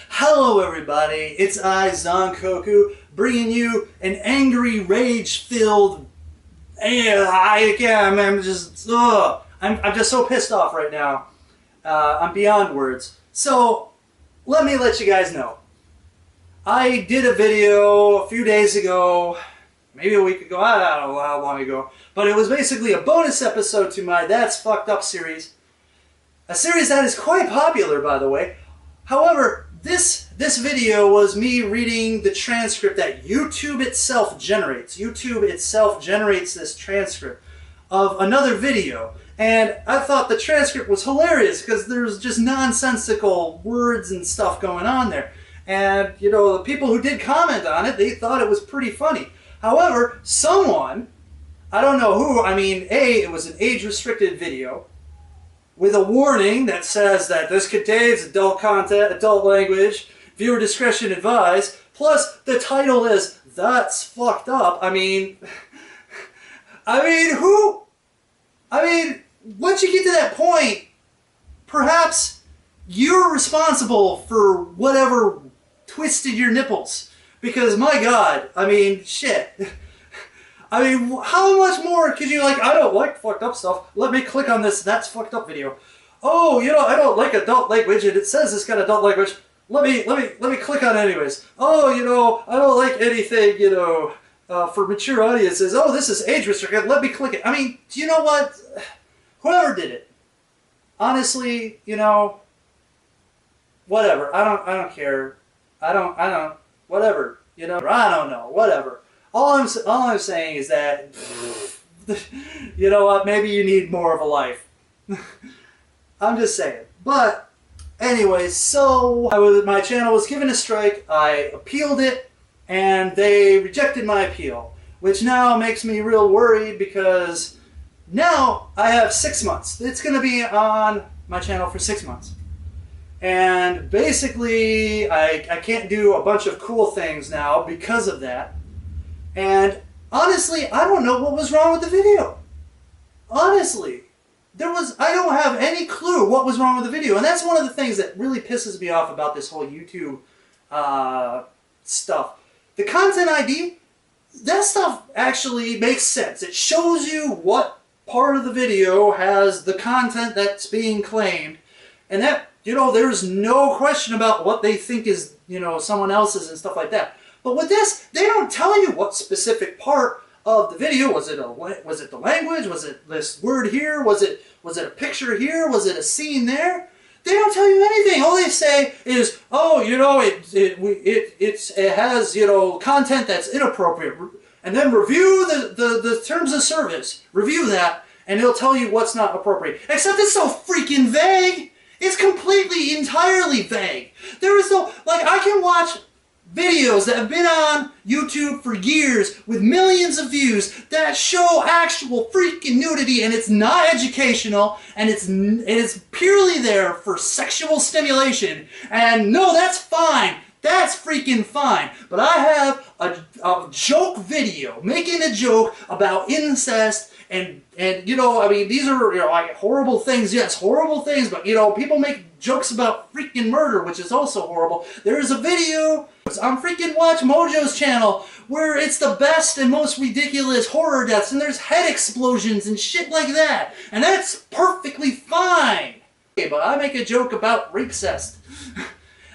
Hello everybody, it's I, Zankoku, bringing you an angry, rage-filled... I'm just so pissed off right now. I'm beyond words. So, let me let you guys know. I did a video a few days ago, maybe a week ago, I don't know how long ago, but it was basically a bonus episode to my That's Fucked Up series. A series that is quite popular, by the way. However, this video was me reading the transcript that YouTube itself generates. YouTube itself generates this transcript of another video. And I thought the transcript was hilarious because there's just nonsensical words and stuff going on there. And, you know, the people who did comment on it, they thought it was pretty funny. However, someone, I don't know who, I mean, it was an age-restricted video with a warning that says that this contains adult content, adult language, viewer discretion advised, plus the title is That's Fucked Up. I mean, once you get to that point, perhaps you're responsible for whatever twisted your nipples. Because, my God, I mean, shit. I mean, how much more could you, like, I don't like fucked up stuff. Let me click on this That's Fucked Up video. Oh, you know, I don't like adult language, and it says it's got adult language. Let me click on it anyways. Oh, you know, I don't like anything, you know, for mature audiences. Oh, this is age restricted. Let me click it. I mean, do you know what? Whoever did it, honestly, you know, whatever. I don't care. I don't, whatever. You know, I don't know. Whatever. All I'm saying is that, you know what, maybe you need more of a life. I'm just saying. But, anyways, so my channel was given a strike, I appealed it, and they rejected my appeal. Which now makes me real worried because now I have 6 months. It's going to be on my channel for 6 months. And basically, I can't do a bunch of cool things now because of that. And honestly, I don't know what was wrong with the video. Honestly, I don't have any clue what was wrong with the video. And that's one of the things that really pisses me off about this whole YouTube stuff. The content ID, that stuff actually makes sense. It shows you what part of the video has the content that's being claimed. And that, you know, there's no question about what they think is, you know, someone else's and stuff like that. But with this, they don't tell you what specific part of the video. Was it the language? Was it this word here? Was it a picture here? Was it a scene there? They don't tell you anything. All they say is, oh, you know, it has, you know, content that's inappropriate. And then review the terms of service. Review that, and it'll tell you what's not appropriate. Except it's so freaking vague. It's completely, entirely vague. There is no, like, I can watch videos that have been on YouTube for years with millions of views that show actual freaking nudity, and it's not educational, and it's purely there for sexual stimulation. And no, that's fine. That's freaking fine. But I have a joke video making a joke about incest and you know, I mean, these are, you know, like horrible things. Yes, horrible things, but you know, people make jokes about freaking murder, which is also horrible. There's a video on freaking Watch Mojo's channel where it's the best and most ridiculous horror deaths, and there's head explosions and shit like that, and that's perfectly fine. But I make a joke about rapecest,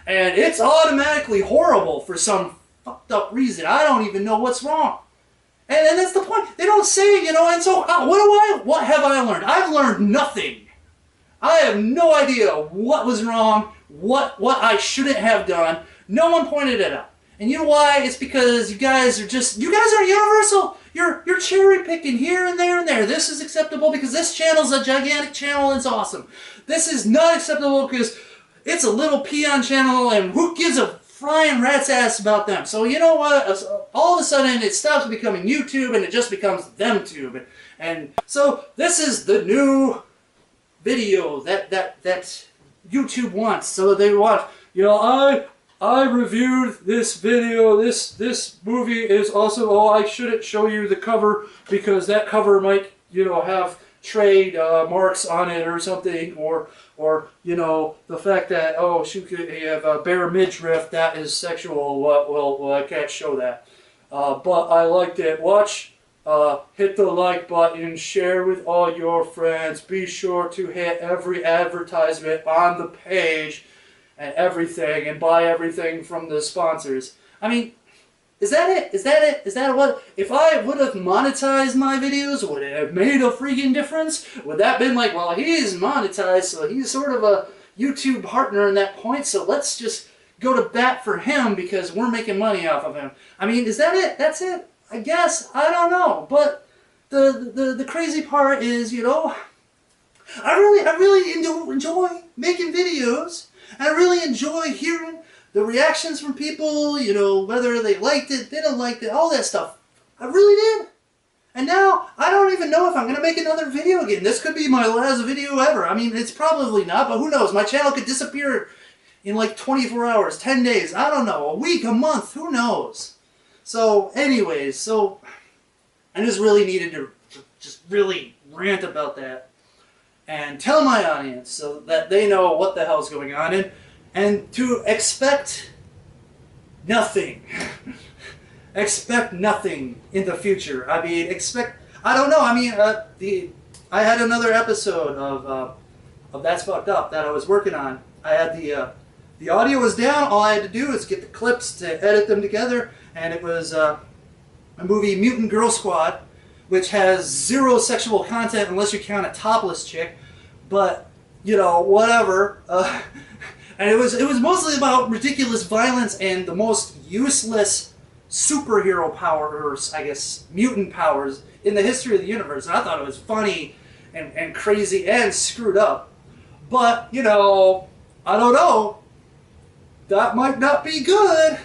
and it's automatically horrible for some fucked up reason. I don't even know what's wrong. And that's the point. They don't say, you know, and so what have I learned? I've learned nothing. I have no idea what was wrong, what I shouldn't have done. No one pointed it out. And you know why? It's because you guys are universal. You're cherry picking here and there and there. This is acceptable because this channel's a gigantic channel and it's awesome. This is not acceptable because it's a little peon channel and who gives a flying rat's ass about them. So you know what? All of a sudden it stops becoming YouTube and it just becomes ThemTube. And so this is the new video that YouTube wants. So they want, you know, I reviewed this video. This movie is also, oh, I shouldn't show you the cover because that cover might, you know, have trade marks on it or something, or you know, the fact that, oh, she could have a bare midriff, that is sexual. Well, I can't show that. But I liked it. Watch, hit the like button, share with all your friends. Be sure to hit every advertisement on the page and everything, and buy everything from the sponsors. I mean, is that it? Is that it? Is that what? If I would have monetized my videos, would it have made a freaking difference? Would that have been like, well, he's monetized, so he's sort of a YouTube partner in that point, so let's just go to bat for him because we're making money off of him. I mean, is that it? That's it? I guess. I don't know. But the crazy part is, you know, I really enjoy making videos. And I really enjoy hearing the reactions from people, you know, whether they liked it, they didn't like it, all that stuff. I really did. And now, I don't even know if I'm going to make another video again. This could be my last video ever. I mean, it's probably not, but who knows? My channel could disappear in like 24 hours, 10 days, I don't know, a week, a month, who knows? So, anyways, so I just really needed to just really rant about that and tell my audience so that they know what the hell's going on, and to expect nothing. Expect nothing in the future. I mean, I don't know, I mean, I had another episode of That's Fucked Up that I was working on. I had the audio was down, all I had to do was get the clips to edit them together, and it was a movie, Mutant Girl Squad, which has zero sexual content unless you count a topless chick, but, you know, whatever. And it was mostly about ridiculous violence and the most useless superhero powers, I guess, mutant powers in the history of the universe. And I thought it was funny and crazy and screwed up. But, you know, I don't know. That might not be good.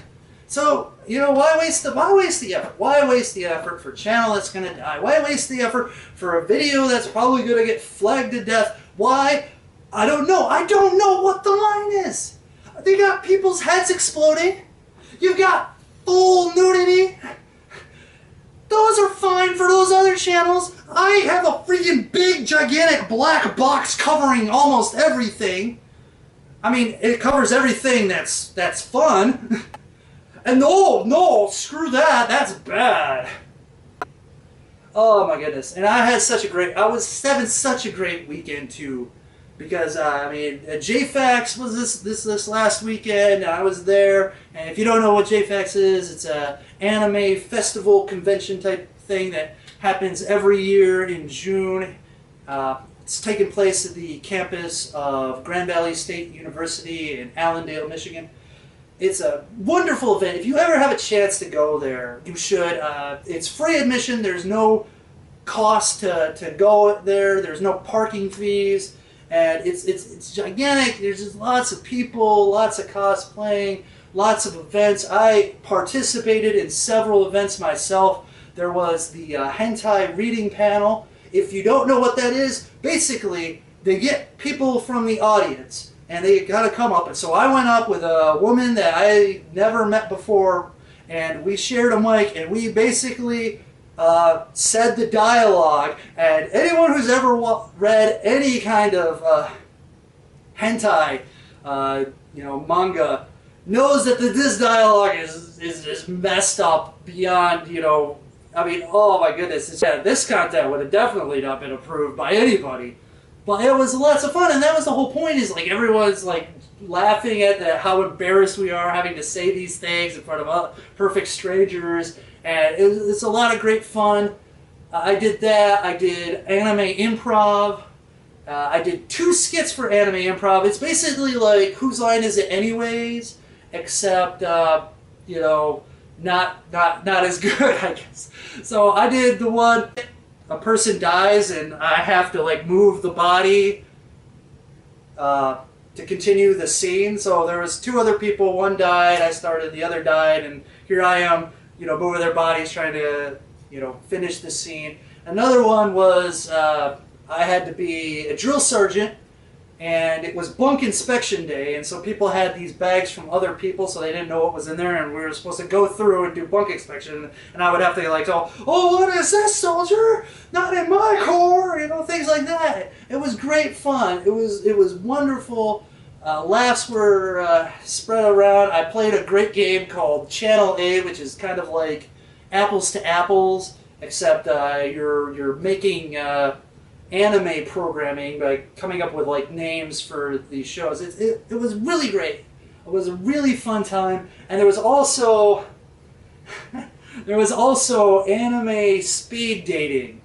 So, you know, why waste the effort? Why waste the effort for a channel that's going to die? Why waste the effort for a video that's probably going to get flagged to death? Why? I don't know. I don't know what the line is. They got people's heads exploding. You've got full nudity. Those are fine for those other channels. I have a freaking big, gigantic black box covering almost everything. I mean, it covers everything that's fun. And no, screw that. That's bad. Oh my goodness. And I was having such a great weekend too. Because, I mean, JAFAX was this last weekend, and I was there, and if you don't know what JAFAX is, it's a anime festival convention type thing that happens every year in June. It's taking place at the campus of Grand Valley State University in Allendale, Michigan. It's a wonderful event. If you ever have a chance to go there, you should. It's free admission. There's no cost to go there. There's no parking fees. And it's gigantic. There's just lots of people, lots of cosplaying, lots of events. I participated in several events myself. There was the hentai reading panel. If you don't know what that is, basically they get people from the audience and they gotta come up. And so I went up with a woman that I never met before, and we shared a mic, and we basically said the dialogue. And anyone who's ever read any kind of hentai, you know, manga, knows that this dialogue is messed up beyond, you know, I mean, oh my goodness, yeah, this content would have definitely not been approved by anybody. But it was lots of fun, and that was the whole point, is like everyone's like laughing at how embarrassed we are having to say these things in front of perfect strangers, and it's a lot of great fun. I did that. I did anime improv. I did 2 skits for anime improv. It's basically like Whose Line Is It Anyways, except you know, not as good, I guess. So I did the one, a person dies and I have to like move the body to continue the scene. So there was 2 other people, one died, I started, the other died, and here I am, you know, moving their bodies, trying to, you know, finish the scene. Another one was I had to be a drill sergeant and it was bunk inspection day, and so people had these bags from other people, so they didn't know what was in there, and we were supposed to go through and do bunk inspection, and I would have to like go, oh, what is this, soldier? Not in my corps, you know, things like that. It was great fun. It was wonderful. Laughs were spread around. I played a great game called Channel A, which is kind of like Apples to Apples, except you're making anime programming by coming up with like names for these shows. It was really great. It was a really fun time, and there was also anime speed dating,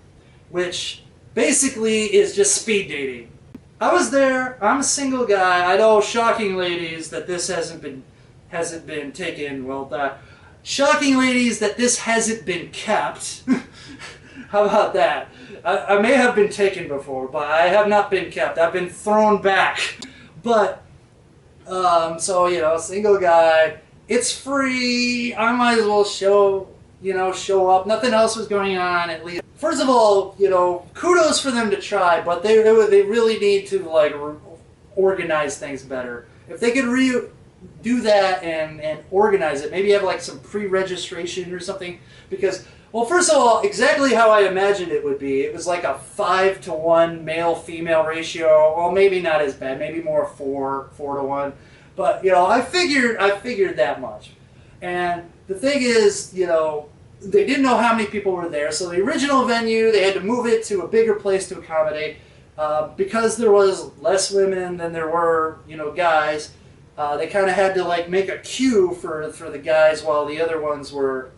which basically is just speed dating. I was there. I'm a single guy. I know, shocking ladies, that this hasn't been taken. Well, shocking ladies, that this hasn't been kept. How about that? I may have been taken before, but I have not been kept. I've been thrown back. But so you know, single guy. It's free. I might as well show up. Nothing else was going on, at least. First of all, you know, kudos for them to try, but they really need to like organize things better. If they could do that and organize it, maybe have like some pre-registration or something, because, well, first of all, exactly how I imagined it would be. It was like a 5-to-1 male-female ratio. Well, maybe not as bad. Maybe more 4-to-1. But you know, I figured that much. And the thing is, you know, they didn't know how many people were there, so the original venue, they had to move it to a bigger place to accommodate. Because there was less women than there were, you know, guys, they kind of had to like make a queue for the guys while the other ones were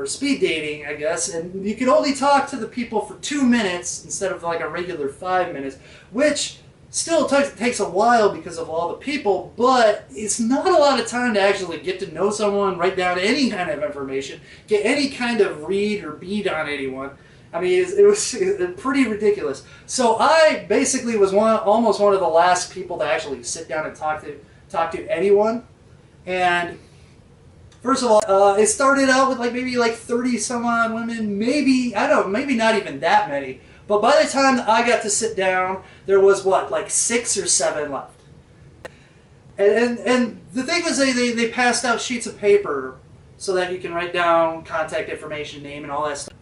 speed dating, I guess. And you could only talk to the people for 2 minutes instead of like a regular 5 minutes, which still takes a while because of all the people, but it's not a lot of time to actually get to know someone, write down any kind of information, get any kind of read or bead on anyone. I mean, it was pretty ridiculous. So I basically was almost one of the last people to actually sit down and talk to anyone. And first of all, it started out with maybe 30 some odd women, maybe not even that many. But by the time I got to sit down, there was what, like 6 or 7 left. And the thing was, they passed out sheets of paper so that you can write down contact information, name, and all that stuff.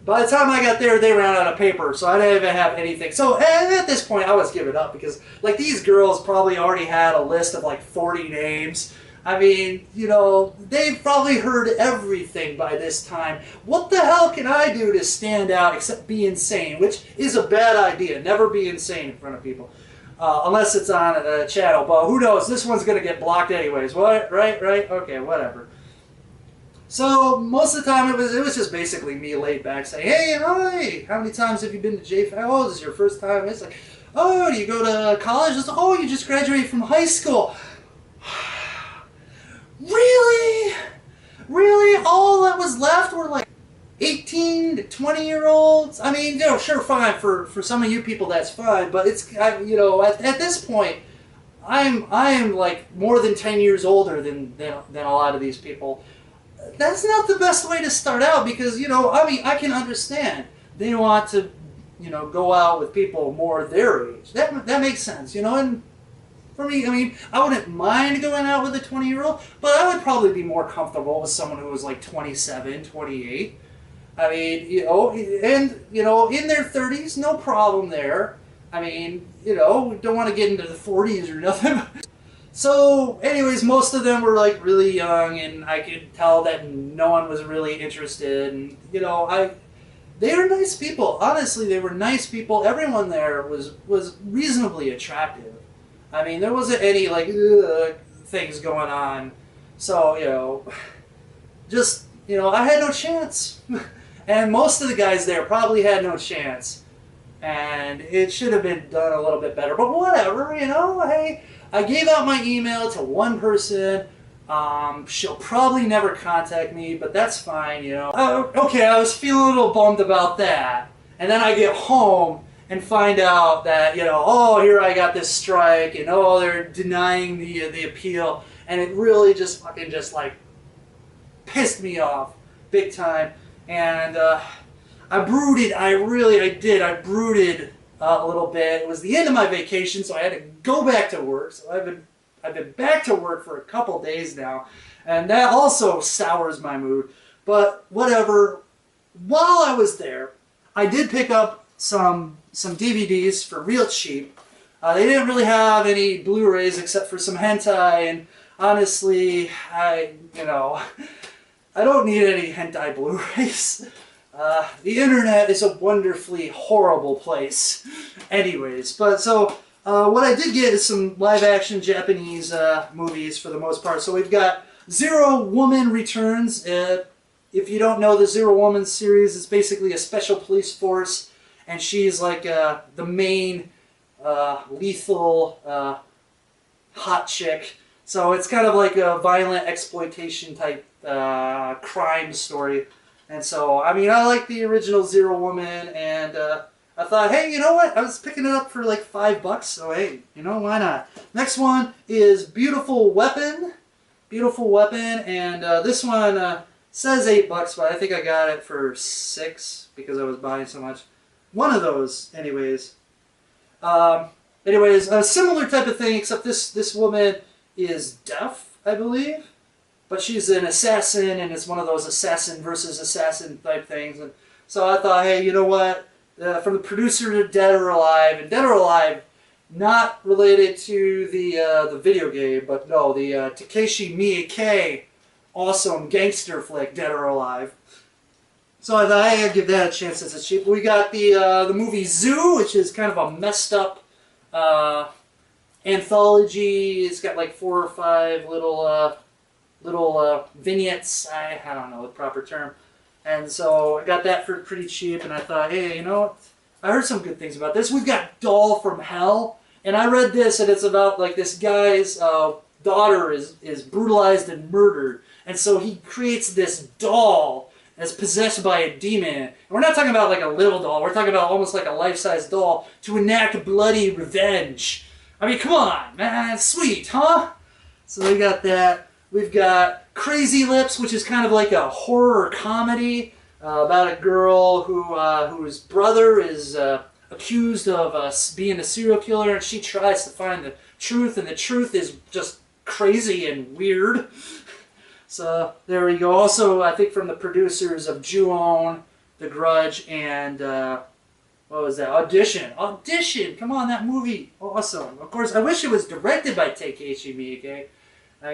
By the time I got there, they ran out of paper, so I didn't even have anything. So at this point, I was giving up because like these girls probably already had a list of like 40 names. I mean, you know, they've probably heard everything by this time. What the hell can I do to stand out except be insane? Which is a bad idea. Never be insane in front of people. Unless it's on a channel. But who knows? This one's going to get blocked anyways. What? Right? Okay, whatever. So most of the time it was just basically me laid back saying, hey, hi, how many times have you been to JAFAX? Oh, this is your first time? It's like, oh, do you go to college? It's like, oh, you just graduated from high school. Really? Really? All that was left were like 18 to 20-year-olds? I mean, you know, sure, fine. For some of you people, that's fine. But it's, you know, at this point, I am like more than 10 years older than a lot of these people. That's not the best way to start out because, you know, I mean, I can understand. They want to, you know, go out with people more their age. That makes sense, you know, and for me, I mean, I wouldn't mind going out with a 20-year-old, but I would probably be more comfortable with someone who was like 27, 28. I mean, you know, and, you know, in their 30s, no problem there. I mean, you know, don't want to get into the 40s or nothing. So, anyways, most of them were like really young, and I could tell that no one was really interested. And, you know, they were nice people. Honestly, they were nice people. Everyone there was reasonably attractive. I mean, there wasn't any, like, things going on. So, you know, just, you know, I had no chance. And most of the guys there probably had no chance. And it should have been done a little bit better. But whatever, you know, hey, I gave out my email to one person. She'll probably never contact me, but that's fine, you know. Okay, I was feeling a little bummed about that. And then I get home and find out that, you know, oh, here I got this strike, and oh, they're denying the appeal, and it really just fucking just like pissed me off big time. And I brooded, I brooded a little bit. It was the end of my vacation, so I had to go back to work. So I've been back to work for a couple days now, and that also sours my mood. But whatever. While I was there, I did pick up some DVDs for real cheap. They didn't really have any Blu-rays except for some hentai, and honestly, I don't need any hentai Blu-rays. The internet is a wonderfully horrible place. Anyways, but so what I did get is some live-action Japanese movies for the most part. So we've got Zero Woman Returns. If you don't know the Zero Woman series, it's basically a special police force, and she's like the main lethal hot chick. So it's kind of like a violent exploitation type crime story. And so, I mean, I like the original Zero Woman, and I thought, hey, you know what? I was picking it up for like $5, so hey, you know, why not? Next one is Beautiful Weapon. Beautiful Weapon, and this one says $8, but I think I got it for $6 because I was buying so much. One of those, anyways. Anyways, a similar type of thing, except this woman is deaf, I believe. But she's an assassin, and it's one of those assassin versus assassin type things. And so I thought, hey, you know what? From the producer to Dead or Alive, and Dead or Alive, not related to the video game, but no, the Takeshi Miike awesome gangster flick, Dead or Alive. So I thought, hey, I'd give that a chance since it's cheap. We got the movie Zoo, which is kind of a messed up anthology. It's got like 4 or 5 little vignettes. I don't know the proper term. And so I got that for pretty cheap, and I thought, hey, you know what? I heard some good things about this. We've got Doll from Hell, and I read this, and it's about like this guy's daughter is brutalized and murdered, and so he creates this doll that's possessed by a demon. And we're not talking about like a little doll. We're talking about almost like a life-size doll to enact bloody revenge. I mean, come on, man, sweet, huh? So we got that. We've got Crazy Lips, which is kind of like a horror comedy about a girl whose brother is accused of being a serial killer, and she tries to find the truth, and the truth is just crazy and weird. So there we go. Also, I think from the producers of Ju-On, The Grudge, and what was that? Audition. Audition! Come on, that movie. Awesome. Of course, I wish it was directed by Takeshi Miike.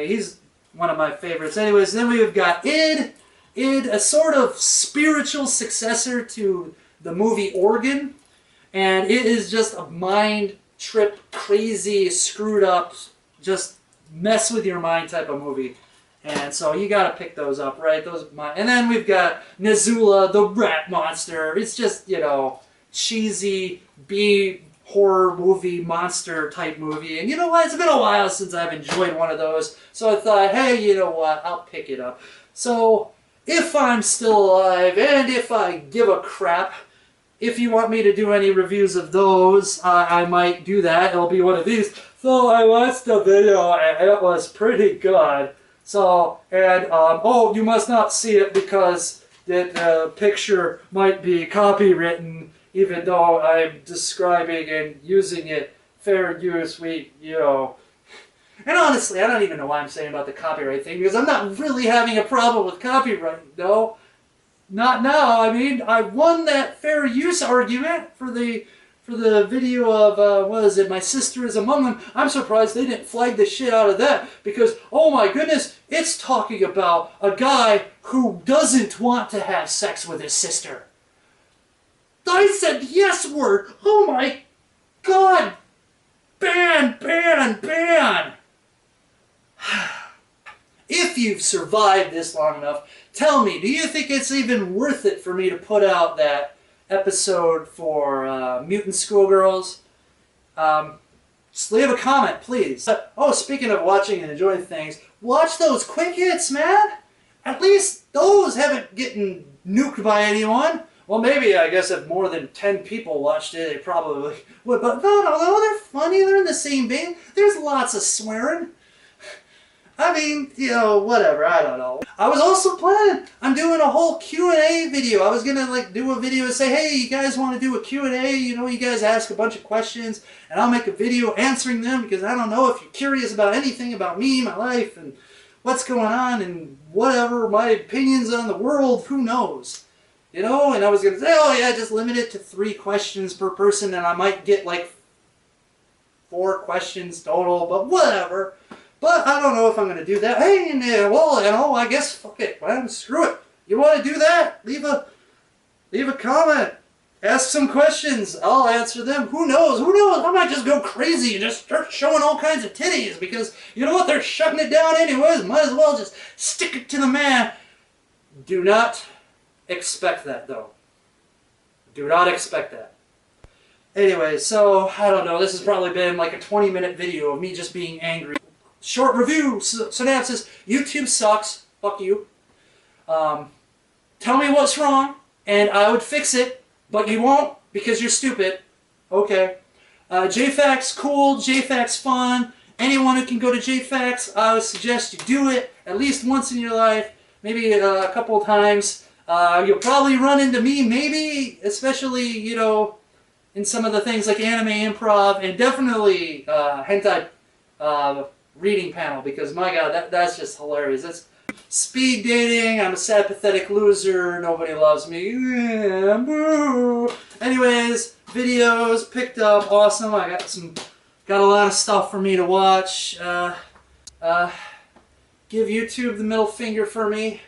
He's one of my favorites. Anyways, then we've got Id. Id, a sort of spiritual successor to the movie Organ. And it is just a mind trip, crazy, screwed up, just mess with your mind type of movie. And so you gotta pick those up, right? And then we've got Nezula, the rat monster. It's just, you know, cheesy B horror movie, monster type movie. And you know what? It's been a while since I've enjoyed one of those. So I thought, hey, you know what? I'll pick it up. So if I'm still alive, and if I give a crap, if you want me to do any reviews of those, I might do that. It'll be one of these. So I watched the video, and it was pretty good. So, and, oh, you must not see it because the picture might be copywritten, even though I'm describing and using it fair use, you know. And honestly, I don't even know why I'm saying about the copyright thing, because I'm not really having a problem with copyright, no. Not now. I mean, I won that fair use argument for the video of, what is it, My Sister is Among Them. I'm surprised they didn't flag the shit out of that, because, oh my goodness, it's talking about a guy who doesn't want to have sex with his sister. I said yes word. Oh my God. Ban, ban, ban. If you've survived this long enough, tell me, do you think it's even worth it for me to put out that episode for Mutant Schoolgirls? Just leave a comment, please. Oh, speaking of watching and enjoying things, watch those quick hits, man. At least those haven't gotten nuked by anyone. Well, maybe, I guess, if more than 10 people watched it, they probably would. But no, they're funny. They're in the same vein. There's lots of swearing. I mean, you know, whatever, I don't know. I was also planning on doing a whole Q&A video. I was gonna like do a video and say, hey, you guys want to do a Q&A? You know, you guys ask a bunch of questions and I'll make a video answering them, because I don't know if you're curious about anything about me, my life, and what's going on, and whatever, my opinions on the world, who knows? You know, and I was gonna say, oh yeah, just limit it to 3 questions per person, and I might get like 4 questions total, but whatever. But I don't know if I'm going to do that. Hey, and, well, you know, I guess, fuck it, man, screw it. You want to do that? Leave a comment. Ask some questions. I'll answer them. Who knows? Who knows? I might just go crazy and just start showing all kinds of titties, because, you know what, they're shutting it down anyways. Might as well just stick it to the man. Do not expect that, though. Do not expect that. Anyway, so, I don't know. This has probably been like a 20-minute video of me just being angry. Short review, synopsis. YouTube sucks. Fuck you. Tell me what's wrong, and I would fix it, but you won't because you're stupid. Okay. JAFAX cool. JAFAX fun. Anyone who can go to JAFAX, I would suggest you do it at least once in your life, maybe a couple of times. You'll probably run into me, maybe, especially, you know, in some of the things like anime improv, and definitely hentai reading panel, because my god, that's just hilarious. That's speed dating. I'm a sad, pathetic loser. Nobody loves me. Yeah, boo. Anyways, videos picked up. Awesome. I got a lot of stuff for me to watch. Give YouTube the middle finger for me.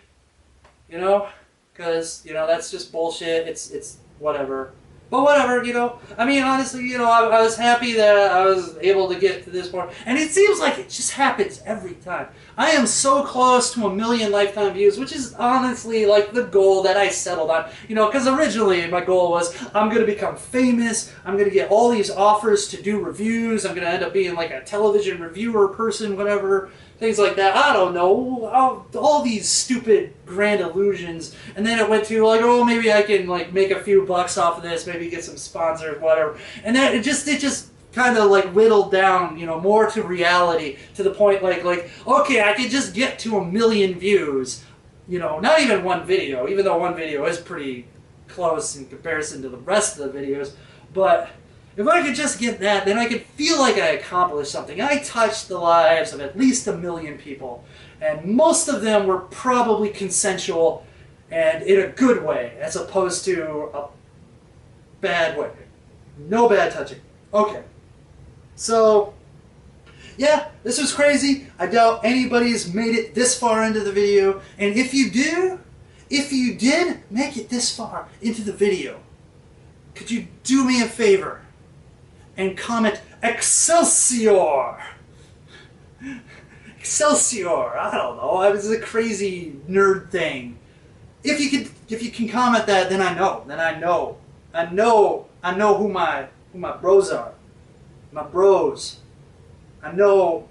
You know, because you know that's just bullshit. It's whatever. But whatever, you know, I mean, honestly, you know, I was happy that I was able to get to this point. And it seems like it just happens every time. I am so close to 1 million lifetime views, which is honestly like the goal that I settled on. You know, because originally my goal was I'm going to become famous. I'm going to get all these offers to do reviews. I'm going to end up being like a television reviewer person, whatever. Things like that. I don't know. All these stupid grand illusions. And then it went to like, oh, maybe I can like make a few bucks off of this. Maybe get some sponsors, whatever. And then it just kind of like whittled down, you know, more to reality, to the point like, okay, I could just get to 1 million views. You know, not even one video, even though one video is pretty close in comparison to the rest of the videos. But if I could just get that, then I could feel like I accomplished something. I touched the lives of at least 1 million people. And most of them were probably consensual and in a good way, as opposed to a bad way. No bad touching. Okay. So, yeah, this was crazy. I doubt anybody's made it this far into the video. And if you did make it this far into the video, could you do me a favor and comment Excelsior? Excelsior. I don't know. It was a crazy nerd thing. If you can comment that, then I know. Then I know. I know who my bros are. My bros. I know,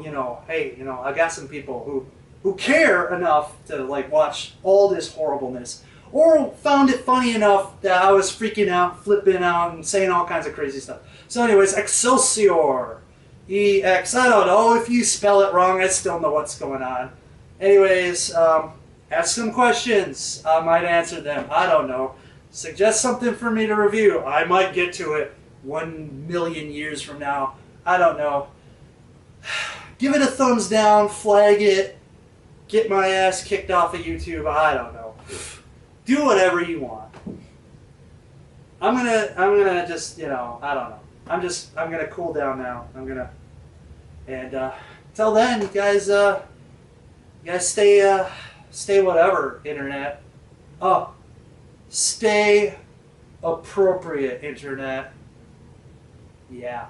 you know, hey, you know, I got some people who care enough to like watch all this horribleness, or found it funny enough that I was freaking out, flipping out, and saying all kinds of crazy stuff. So anyways, Excelsior. E-X, I don't know. If you spell it wrong, I still know what's going on. Anyways, ask some questions. I might answer them. I don't know. Suggest something for me to review. I might get to it 1 million years from now. I don't know. Give it a thumbs down, flag it, get my ass kicked off of YouTube. I don't know. Do whatever you want. I'm gonna just, you know, I don't know. I'm gonna cool down now. And till then, you guys stay whatever, internet. Oh, stay appropriate, internet. Yeah.